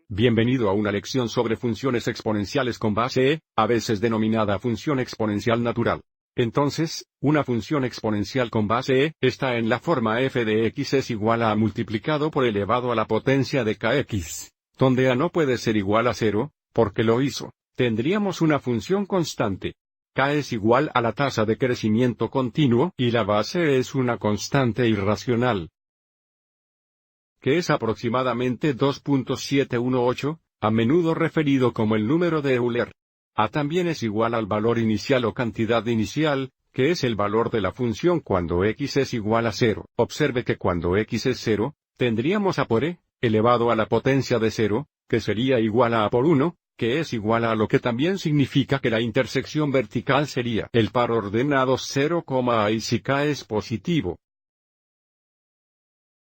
Bienvenido a una lección sobre funciones exponenciales con base E, a veces denominada función exponencial natural. Entonces, una función exponencial con base E está en la forma f de x es igual a A multiplicado por elevado a la potencia de kx, donde A no puede ser igual a 0, porque lo hizo. Tendríamos una función constante. K es igual a la tasa de crecimiento continuo y la base es una constante irracional, que es aproximadamente 2.718, a menudo referido como el número de Euler. A también es igual al valor inicial o cantidad inicial, que es el valor de la función cuando x es igual a 0. Observe que cuando x es 0, tendríamos A por e, elevado a la potencia de 0, que sería igual a A por 1, que es igual a lo que también significa que la intersección vertical sería el par ordenado 0, A y si k es positivo.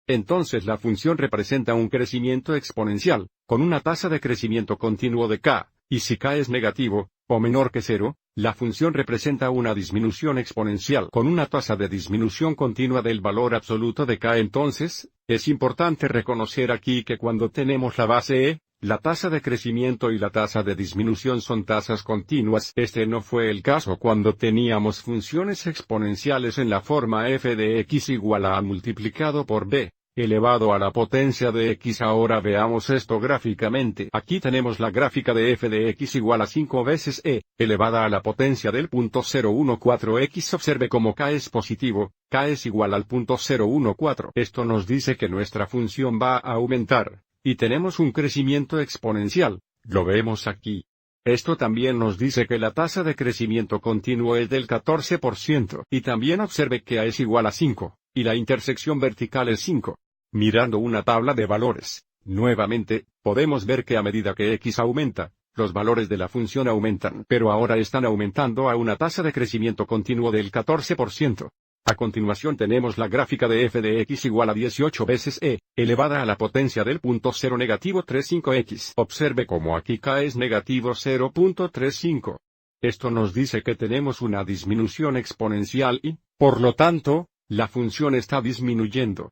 Entonces la función representa un crecimiento exponencial, con una tasa de crecimiento continuo de k, y si k es negativo, o menor que 0, la función representa una disminución exponencial con una tasa de disminución continua del valor absoluto de k. Entonces, es importante reconocer aquí que cuando tenemos la base e, la tasa de crecimiento y la tasa de disminución son tasas continuas. Este no fue el caso cuando teníamos funciones exponenciales en la forma f de x igual a A multiplicado por b, elevado a la potencia de x. Ahora veamos esto gráficamente. Aquí tenemos la gráfica de f de x igual a 5 veces e, elevada a la potencia del punto 014x. Observe cómo k es positivo, k es igual al punto 014. Esto nos dice que nuestra función va a aumentar, y tenemos un crecimiento exponencial. Lo vemos aquí. Esto también nos dice que la tasa de crecimiento continuo es del 14%. Y también observe que a es igual a 5, y la intersección vertical es 5. Mirando una tabla de valores, nuevamente, podemos ver que a medida que x aumenta, los valores de la función aumentan, pero ahora están aumentando a una tasa de crecimiento continuo del 14%. A continuación tenemos la gráfica de f de x igual a 18 veces e, elevada a la potencia del punto 0 negativo 35x. Observe cómo aquí k es negativo 0.35. Esto nos dice que tenemos una disminución exponencial y, por lo tanto, la función está disminuyendo.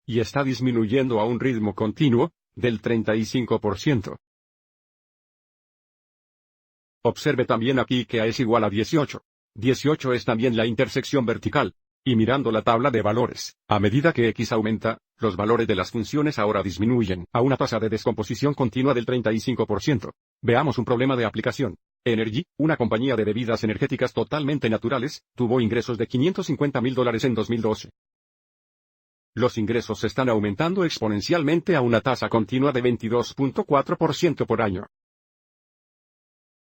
Y está disminuyendo a un ritmo continuo, del 35%. Observe también aquí que a es igual a 18. 18 es también la intersección vertical. Y mirando la tabla de valores, a medida que x aumenta, los valores de las funciones ahora disminuyen, a una tasa de descomposición continua del 35%. Veamos un problema de aplicación. Energy, una compañía de bebidas energéticas totalmente naturales, tuvo ingresos de $550,000 en 2012. Los ingresos están aumentando exponencialmente a una tasa continua de 22.4% por año.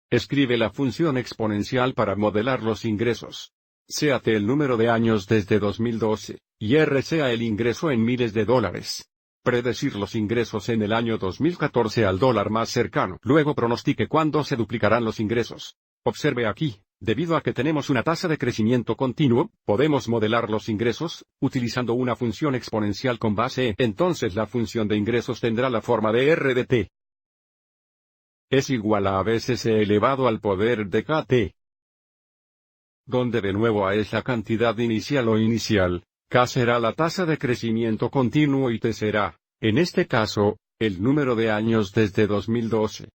Escribe la función exponencial para modelar los ingresos. Sea T el número de años desde 2012, y R sea el ingreso en miles de dólares. Predecir los ingresos en el año 2014 al dólar más cercano. Luego pronostique cuándo se duplicarán los ingresos. Observe aquí. Debido a que tenemos una tasa de crecimiento continuo, podemos modelar los ingresos, utilizando una función exponencial con base e. Entonces la función de ingresos tendrá la forma de R de t. Es igual a veces e elevado al poder de kt. Donde de nuevo a es la cantidad inicial o inicial, k será la tasa de crecimiento continuo y t será, en este caso, el número de años desde 2012.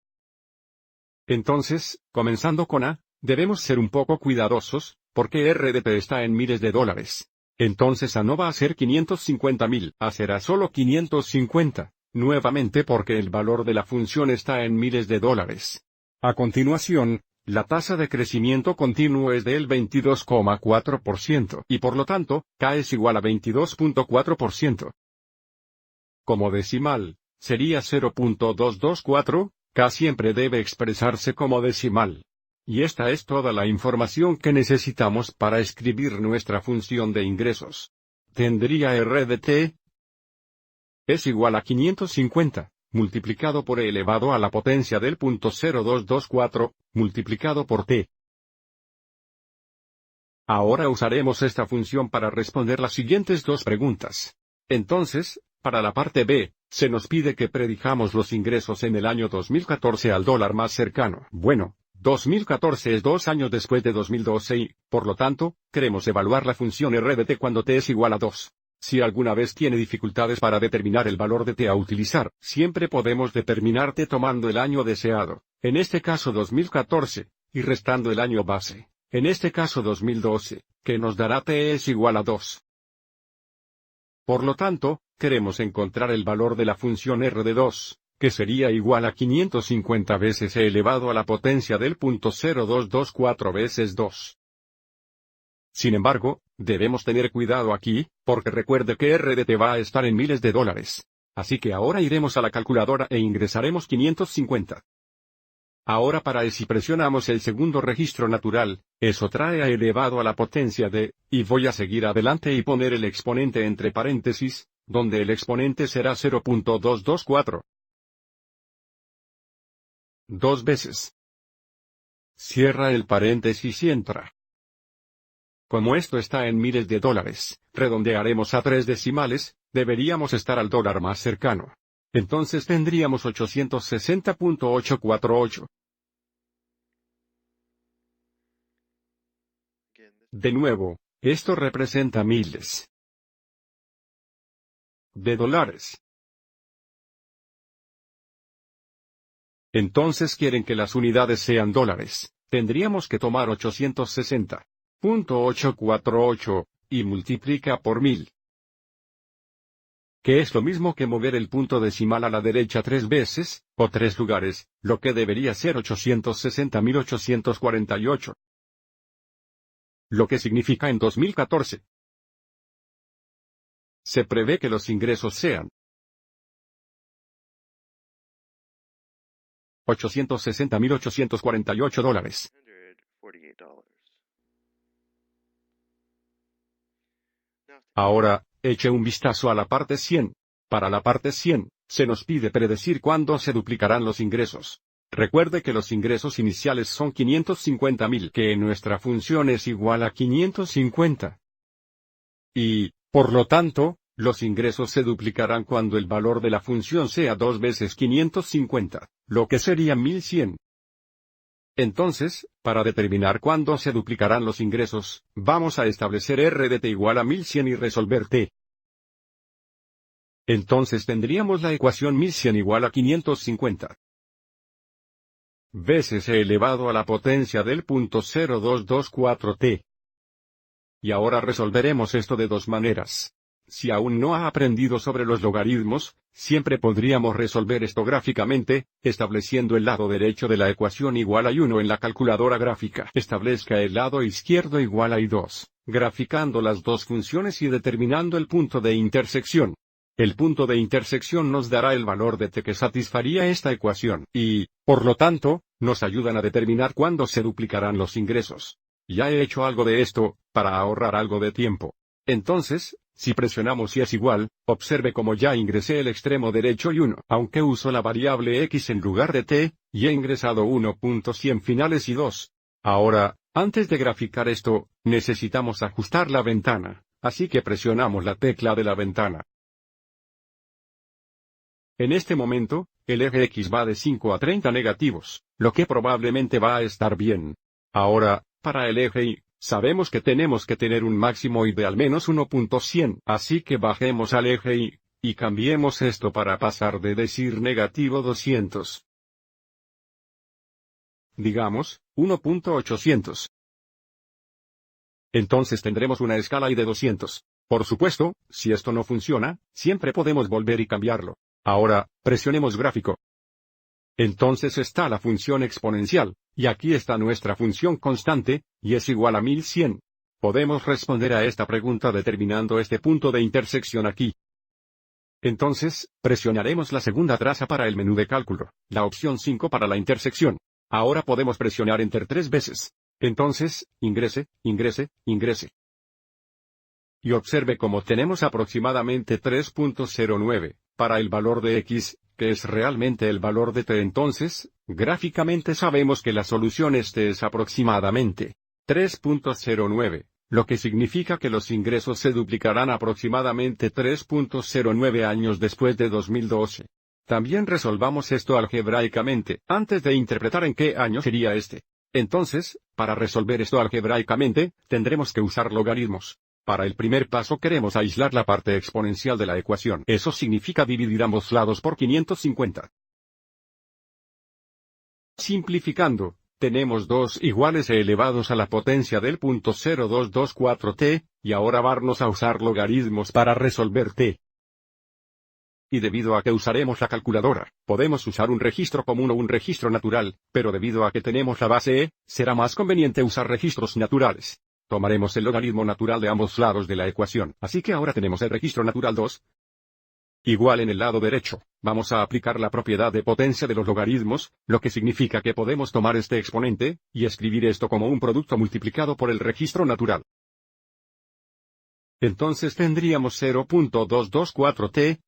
Entonces, comenzando con A, debemos ser un poco cuidadosos, porque R de t está en miles de dólares. Entonces A no va a ser 550,000, A será solo 550, nuevamente porque el valor de la función está en miles de dólares. A continuación, la tasa de crecimiento continuo es del 22.4%, y por lo tanto, k es igual a 22.4%. Como decimal, sería 0.224, k siempre debe expresarse como decimal. Y esta es toda la información que necesitamos para escribir nuestra función de ingresos. Tendría R de t es igual a 550, multiplicado por e elevado a la potencia del punto 0224, multiplicado por t. Ahora usaremos esta función para responder las siguientes dos preguntas. Entonces, para la parte B, se nos pide que predijamos los ingresos en el año 2014 al dólar más cercano. Bueno, 2014 es 2 años después de 2012 y, por lo tanto, queremos evaluar la función R de t cuando t es igual a 2. Si alguna vez tiene dificultades para determinar el valor de t a utilizar, siempre podemos determinar t tomando el año deseado, en este caso 2014, y restando el año base, en este caso 2012, que nos dará t es igual a 2. Por lo tanto, queremos encontrar el valor de la función r de 2, que sería igual a 550 veces e elevado a la potencia del punto 0224 veces 2. Sin embargo, debemos tener cuidado aquí, porque recuerde que r de t va a estar en miles de dólares. Así que ahora iremos a la calculadora e ingresaremos 550. Ahora si presionamos el segundo registro natural, eso trae a elevado a la potencia de, y voy a seguir adelante y poner el exponente entre paréntesis, donde el exponente será 0.224. 2 veces. Cierra el paréntesis y entra. Como esto está en miles de dólares, redondearemos a 3 decimales, deberíamos estar al dólar más cercano. Entonces tendríamos 860.848. De nuevo, esto representa miles de dólares. Entonces quieren que las unidades sean dólares, tendríamos que tomar 860.848, y multiplica por 1000. Que es lo mismo que mover el punto decimal a la derecha 3 veces, o 3 lugares, lo que debería ser 860.848. Lo que significa en 2014. Se prevé que los ingresos sean $860.848. Ahora, eche un vistazo a la parte 100. Para la parte 100, se nos pide predecir cuándo se duplicarán los ingresos. Recuerde que los ingresos iniciales son 550.000, que en nuestra función es igual a 550. Y, por lo tanto, los ingresos se duplicarán cuando el valor de la función sea 2 veces 550, lo que sería 1100. Entonces, para determinar cuándo se duplicarán los ingresos, vamos a establecer r de t igual a 1100 y resolver t. Entonces tendríamos la ecuación 1100 igual a 550 veces e elevado a la potencia del punto 0224t. Y ahora resolveremos esto de dos maneras. Si aún no ha aprendido sobre los logaritmos, siempre podríamos resolver esto gráficamente, estableciendo el lado derecho de la ecuación igual a 1 en la calculadora gráfica. Establezca el lado izquierdo igual a 2, graficando las dos funciones y determinando el punto de intersección. El punto de intersección nos dará el valor de t que satisfaría esta ecuación, y, por lo tanto, nos ayudan a determinar cuándo se duplicarán los ingresos. Ya he hecho algo de esto, para ahorrar algo de tiempo. Entonces, si presionamos y es igual, observe como ya ingresé el extremo derecho y 1, aunque uso la variable x en lugar de t, y he ingresado 1.100 finales y 2. Ahora, antes de graficar esto, necesitamos ajustar la ventana, así que presionamos la tecla de la ventana. En este momento, el eje X va de 5 a 30 negativos, lo que probablemente va a estar bien. Ahora, para el eje Y, sabemos que tenemos que tener un máximo Y de al menos 1.100, así que bajemos al eje Y, y cambiemos esto para pasar de decir negativo 200. Digamos, 1.800. Entonces tendremos una escala Y de 200. Por supuesto, si esto no funciona, siempre podemos volver y cambiarlo. Ahora, presionemos gráfico. Entonces está la función exponencial, y aquí está nuestra función constante, y es igual a 1100. Podemos responder a esta pregunta determinando este punto de intersección aquí. Entonces, presionaremos la segunda traza para el menú de cálculo, la opción 5 para la intersección. Ahora podemos presionar Enter 3 veces. Entonces, ingrese, ingrese, ingrese. Y observe cómo tenemos aproximadamente 3.09, para el valor de x, que es realmente el valor de t. Entonces, gráficamente sabemos que la solución es aproximadamente 3.09, lo que significa que los ingresos se duplicarán aproximadamente 3.09 años después de 2012. También resolvamos esto algebraicamente, antes de interpretar en qué año sería este. Entonces, para resolver esto algebraicamente, tendremos que usar logaritmos. Para el primer paso queremos aislar la parte exponencial de la ecuación. Eso significa dividir ambos lados por 550. Simplificando, tenemos 2 iguales e elevados a la potencia del punto 0224t, y ahora vamos a usar logaritmos para resolver t. Y debido a que usaremos la calculadora, podemos usar un registro común o un registro natural, pero debido a que tenemos la base e, será más conveniente usar registros naturales. Tomaremos el logaritmo natural de ambos lados de la ecuación, así que ahora tenemos el registro natural 2. Igual en el lado derecho, vamos a aplicar la propiedad de potencia de los logaritmos, lo que significa que podemos tomar este exponente, y escribir esto como un producto multiplicado por el registro natural. Entonces tendríamos 0.224t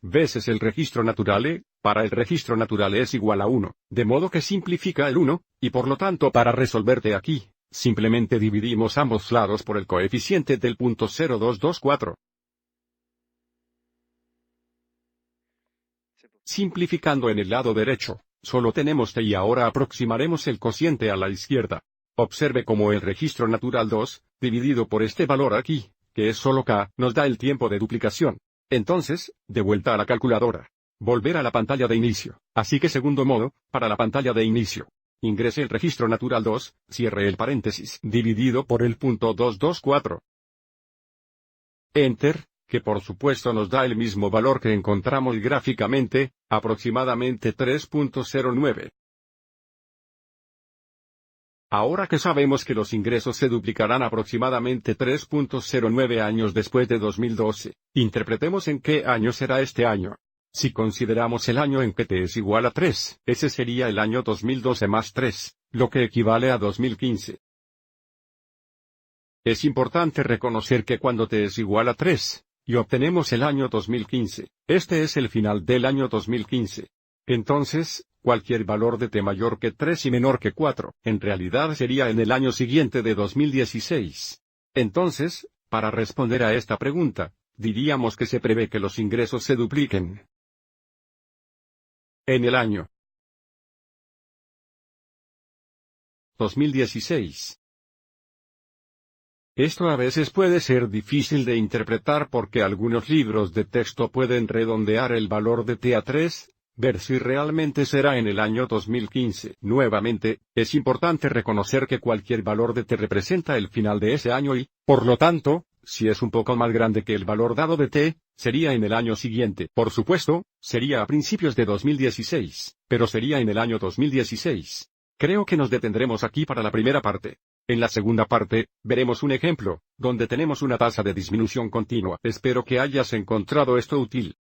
veces el registro natural e, para el registro natural es igual a 1, de modo que simplifica el 1, y por lo tanto para resolver t aquí, simplemente dividimos ambos lados por el coeficiente del punto 0224. Simplificando en el lado derecho, solo tenemos t y ahora aproximaremos el cociente a la izquierda. Observe cómo el registro natural 2, dividido por este valor aquí, que es solo k, nos da el tiempo de duplicación. Entonces, de vuelta a la calculadora. Volver a la pantalla de inicio. Así que segundo modo, para la pantalla de inicio. Ingrese el registro natural 2, cierre el paréntesis, dividido por el punto 224. Enter, que por supuesto nos da el mismo valor que encontramos gráficamente, aproximadamente 3.09. Ahora que sabemos que los ingresos se duplicarán aproximadamente 3.09 años después de 2012, interpretemos en qué año será este año. Si consideramos el año en que t es igual a 3, ese sería el año 2012 más 3, lo que equivale a 2015. Es importante reconocer que cuando t es igual a 3, y obtenemos el año 2015, este es el final del año 2015. Entonces, cualquier valor de t mayor que 3 y menor que 4, en realidad sería en el año siguiente de 2016. Entonces, para responder a esta pregunta, diríamos que se prevé que los ingresos se dupliquen en el año 2016. Esto a veces puede ser difícil de interpretar porque algunos libros de texto pueden redondear el valor de t a 3, ver si realmente será en el año 2015. Nuevamente, es importante reconocer que cualquier valor de t representa el final de ese año y, por lo tanto, si es un poco más grande que el valor dado de t, sería en el año siguiente. Por supuesto, sería a principios de 2016, pero sería en el año 2016. Creo que nos detendremos aquí para la primera parte. En la segunda parte, veremos un ejemplo, donde tenemos una tasa de disminución continua. Espero que hayas encontrado esto útil.